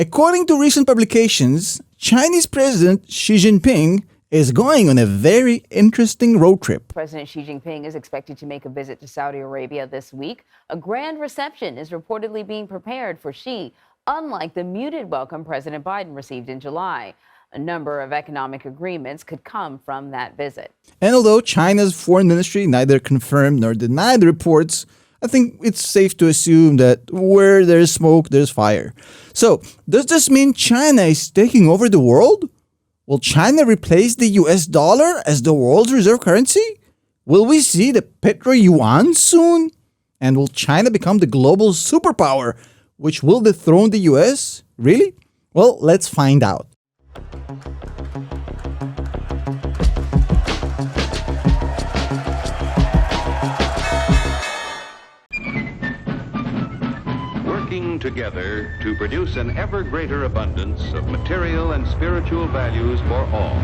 According to recent publications, Chinese President Xi Jinping is going on a very interesting road trip. President Xi Jinping is expected to make a visit to Saudi Arabia this week. A grand reception is reportedly being prepared for Xi, unlike the muted welcome President Biden received in July. A number of economic agreements could come from that visit. And although China's foreign ministry neither confirmed nor denied the reports, I think it's safe to assume that where there's smoke, there's fire. So, does this mean China is taking over the world? Will China replace the US dollar as the world's reserve currency? Will we see the petro yuan soon? And will China become the global superpower, which will dethrone the US? Really? Well, let's find out. Working together to produce an ever greater abundance of material and spiritual values for all.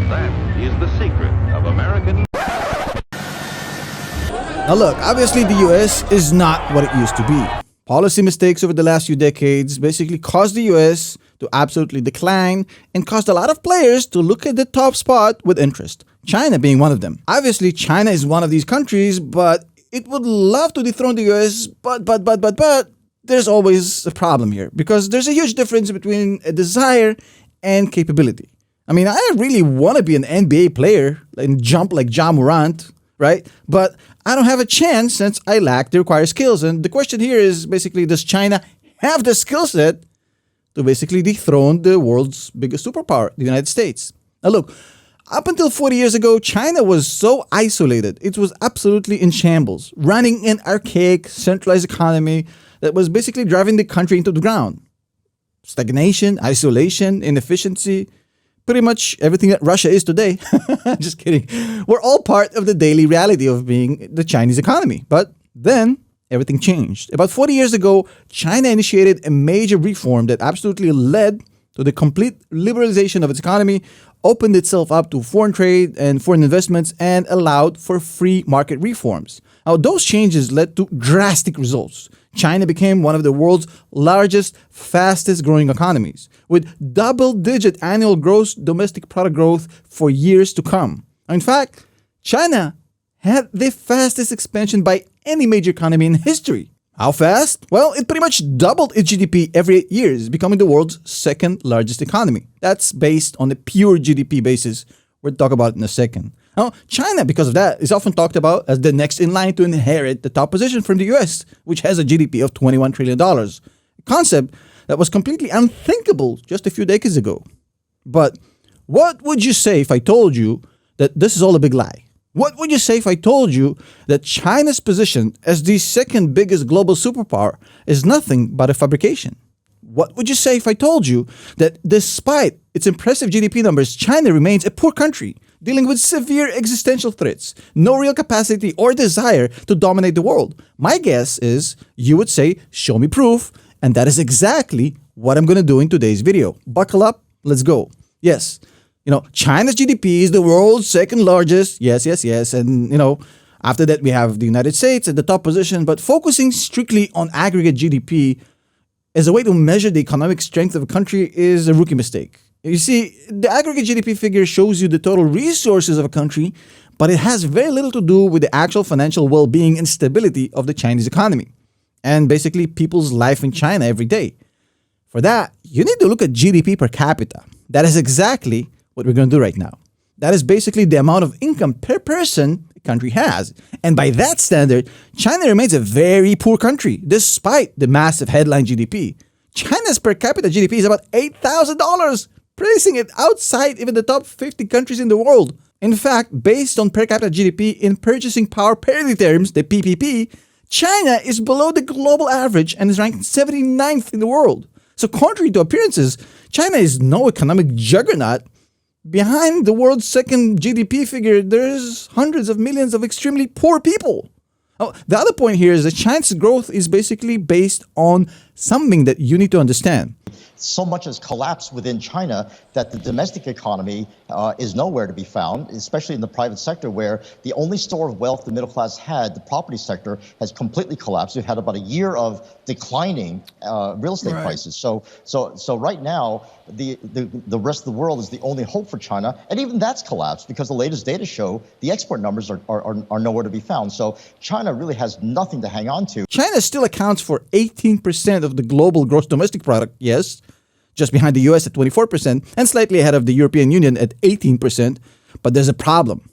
That is the secret of American. Now look, obviously the US is not what it used to be. Policy mistakes over the last few decades basically caused the US to absolutely decline and caused a lot of players to look at the top spot with interest, China being one of them. Obviously, China is one of these countries, but it would love to dethrone the US, but there's always a problem here because there's a huge difference between a desire and capability. I mean, I really want to be an NBA player and jump like Ja Morant, right? But I don't have a chance since I lack the required skills. And the question here is basically, does China have the skill set to basically dethrone the world's biggest superpower, the United States? Now look, up until 40 years ago, China was so isolated. It was absolutely in shambles, running an archaic, centralized economy that was basically driving the country into the ground. Stagnation, isolation, inefficiency, pretty much everything that Russia is today. Just kidding. We're all part of the daily reality of being the Chinese economy. But then everything changed. About 40 years ago, China initiated a major reform that absolutely led to the complete liberalization of its economy, opened itself up to foreign trade and foreign investments, and allowed for free market reforms. Now, those changes led to drastic results. China became one of the world's largest, fastest growing economies, with double-digit annual gross domestic product growth for years to come. In fact, China had the fastest expansion by any major economy in history. How fast? Well, it pretty much doubled its GDP every 8 years, becoming the world's second largest economy. That's based on the pure GDP basis. We'll talk about it in a second. Now, China, because of that, is often talked about as the next in line to inherit the top position from the US, which has a GDP of $21 trillion, a concept that was completely unthinkable just a few decades ago. But what would you say if I told you that this is all a big lie? What would you say if I told you that China's position as the second biggest global superpower is nothing but a fabrication? What would you say if I told you that despite its impressive GDP numbers, China remains a poor country, dealing with severe existential threats, no real capacity or desire to dominate the world? My guess is you would say, show me proof, and that is exactly what I'm going to do in today's video. Buckle up, let's go. Yes, China's GDP is the world's second largest. Yes. And, after that, we have the United States at the top position. But focusing strictly on aggregate GDP as a way to measure the economic strength of a country is a rookie mistake. You see, the aggregate GDP figure shows you the total resources of a country, but it has very little to do with the actual financial well-being and stability of the Chinese economy, and basically people's life in China every day. For that, you need to look at GDP per capita. That is exactly what we're going to do right now. That is basically the amount of income per person a country has. And by that standard, China remains a very poor country, despite the massive headline GDP. China's per capita GDP is about $8,000, placing it outside even the top 50 countries in the world. In fact, based on per capita GDP in purchasing power parity terms, the PPP, China is below the global average and is ranked 79th in the world. So contrary to appearances, China is no economic juggernaut. Behind the world's second GDP figure, there's hundreds of millions of extremely poor people. Oh, the other point here is that China's growth is basically based on something that you need to understand. So much has collapsed within China that the domestic economy is nowhere to be found, especially in the private sector, where the only store of wealth the middle class had, the property sector, has completely collapsed. We've had about a year of declining real estate prices. So right now, the rest of the world is the only hope for China, and even that's collapsed because the latest data show the export numbers are nowhere to be found. So China really has nothing to hang on to. China still accounts for 18% of the global gross domestic product, yes, just behind the US at 24% and slightly ahead of the European Union at 18%. But there's a problem.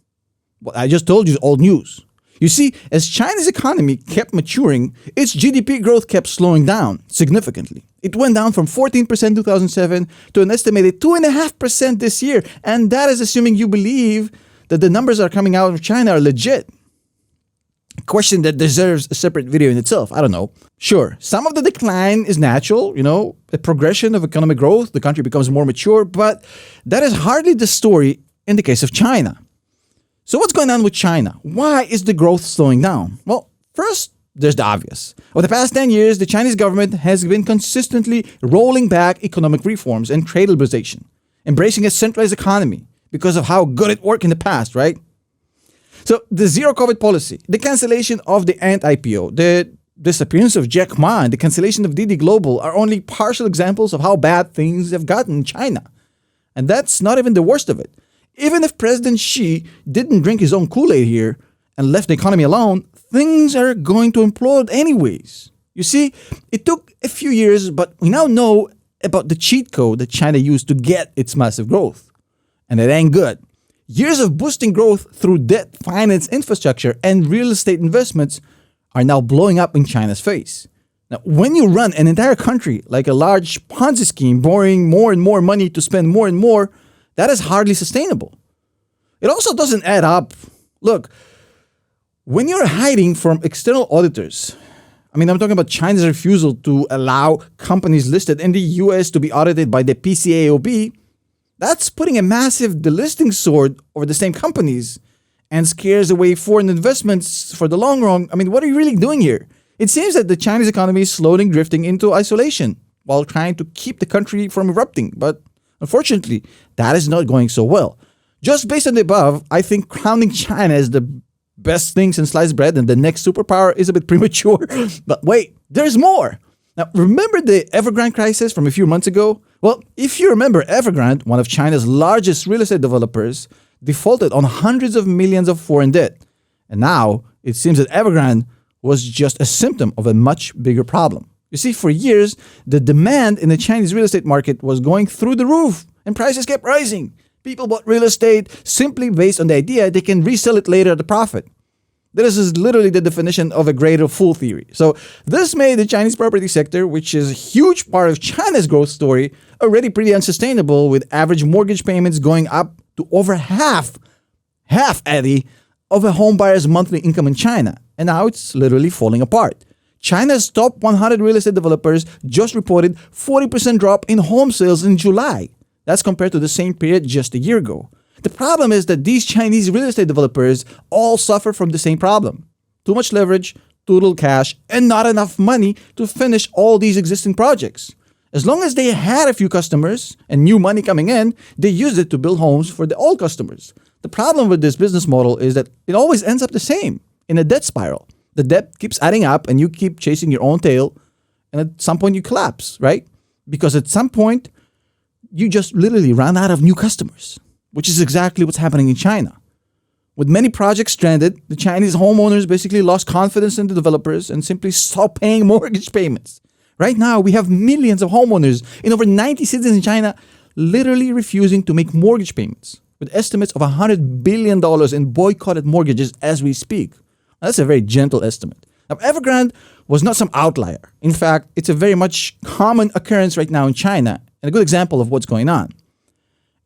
What I just told you is old news. You see, as China's economy kept maturing, its GDP growth kept slowing down significantly. It went down from 14% in 2007 to an estimated 2.5% this year. And that is assuming you believe that the numbers that are coming out of China are legit. A question that deserves a separate video in itself. I don't know. Sure, some of the decline is natural, a progression of economic growth. The country becomes more mature, but that is hardly the story in the case of China. So what's going on with China? Why is the growth slowing down? Well, first, there's the obvious. Over the past 10 years, the Chinese government has been consistently rolling back economic reforms and trade liberalization, embracing a centralized economy because of how good it worked in the past, right? So the zero COVID policy, the cancellation of the Ant IPO, the disappearance of Jack Ma, and the cancellation of Didi Global are only partial examples of how bad things have gotten in China. And that's not even the worst of it. Even if President Xi didn't drink his own Kool-Aid here and left the economy alone, things are going to implode anyways. You see, it took a few years, but we now know about the cheat code that China used to get its massive growth. And it ain't good. Years of boosting growth through debt finance infrastructure and real estate investments are now blowing up in China's face. Now, when you run an entire country like a large Ponzi scheme, borrowing more and more money to spend more and more, that is hardly sustainable. It also doesn't add up. Look, when you're hiding from external auditors, I'm talking about China's refusal to allow companies listed in the US to be audited by the PCAOB, that's putting a massive delisting sword over the same companies and scares away foreign investments for the long run. What are you really doing here? It seems that the Chinese economy is slowly drifting into isolation while trying to keep the country from erupting. But unfortunately, that is not going so well. Just based on the above, I think crowning China as the best thing since sliced bread and the next superpower is a bit premature. But wait, there's more. Now, remember the Evergrande crisis from a few months ago? Well, if you remember, Evergrande, one of China's largest real estate developers, defaulted on hundreds of millions of foreign debt. And now, it seems that Evergrande was just a symptom of a much bigger problem. You see, for years, the demand in the Chinese real estate market was going through the roof and prices kept rising. People bought real estate simply based on the idea they can resell it later at a profit. This is literally the definition of a greater fool theory. So this made the Chinese property sector, which is a huge part of China's growth story, already pretty unsustainable, with average mortgage payments going up to over half, Eddie, of a home buyer's monthly income in China. And now it's literally falling apart. China's top 100 real estate developers just reported 40% drop in home sales in July. That's compared to the same period just a year ago. The problem is that these Chinese real estate developers all suffer from the same problem. Too much leverage, too little cash, and not enough money to finish all these existing projects. As long as they had a few customers and new money coming in, they used it to build homes for the old customers. The problem with this business model is that it always ends up the same, in a debt spiral. The debt keeps adding up and you keep chasing your own tail, and at some point you collapse, right? Because at some point, you just literally run out of new customers, which is exactly what's happening in China. With many projects stranded, the Chinese homeowners basically lost confidence in the developers and simply stopped paying mortgage payments. Right now, we have millions of homeowners in over 90 cities in China literally refusing to make mortgage payments, with estimates of $100 billion in boycotted mortgages as we speak. Now, that's a very gentle estimate. Now, Evergrande was not some outlier. In fact, it's a very much common occurrence right now in China, and a good example of what's going on.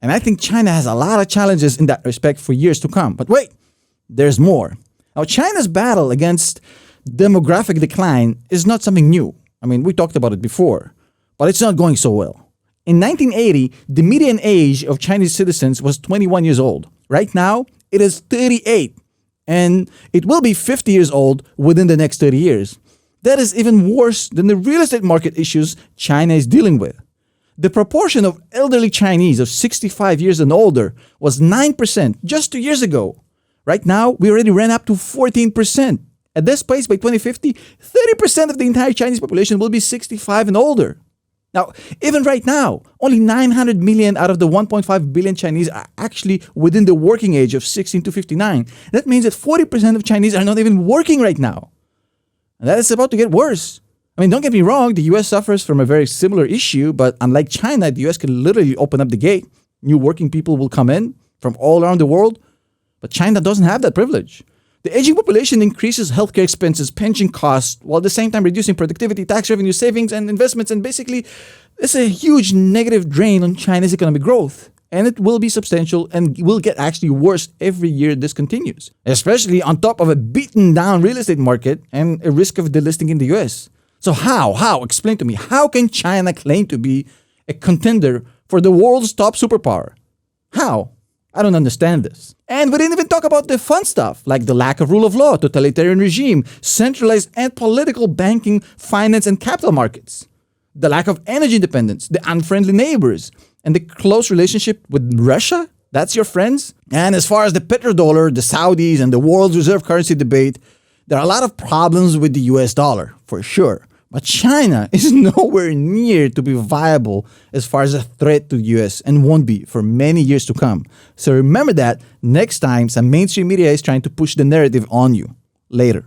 And I think China has a lot of challenges in that respect for years to come. But wait, there's more. Now, China's battle against demographic decline is not something new. We talked about it before, but it's not going so well. In 1980, the median age of Chinese citizens was 21 years old. Right now, it is 38, and it will be 50 years old within the next 30 years. That is even worse than the real estate market issues China is dealing with. The proportion of elderly Chinese of 65 years and older was 9% just 2 years ago. Right now, we already ran up to 14%. At this pace, by 2050, 30% of the entire Chinese population will be 65 and older. Now, even right now, only 900 million out of the 1.5 billion Chinese are actually within the working age of 16 to 59. That means that 40% of Chinese are not even working right now. And that is about to get worse. I mean, don't get me wrong, the US suffers from a very similar issue, but unlike China, the US can literally open up the gate. New working people will come in from all around the world, but China doesn't have that privilege. The aging population increases healthcare expenses, pension costs, while at the same time reducing productivity, tax revenue, savings, and investments, and basically, it's a huge negative drain on China's economic growth. And it will be substantial and will get actually worse every year this continues, especially on top of a beaten down real estate market and a risk of delisting in the US. So how? Explain to me, how can China claim to be a contender for the world's top superpower? How? I don't understand this. And we didn't even talk about the fun stuff, like the lack of rule of law, totalitarian regime, centralized and political banking, finance, and capital markets, the lack of energy independence, the unfriendly neighbors, and the close relationship with Russia. That's your friends? And as far as the petrodollar, the Saudis, and the world's reserve currency debate, there are a lot of problems with the US dollar, for sure. But China is nowhere near to be viable as far as a threat to the US and won't be for many years to come. So remember that next time some mainstream media is trying to push the narrative on you. Later.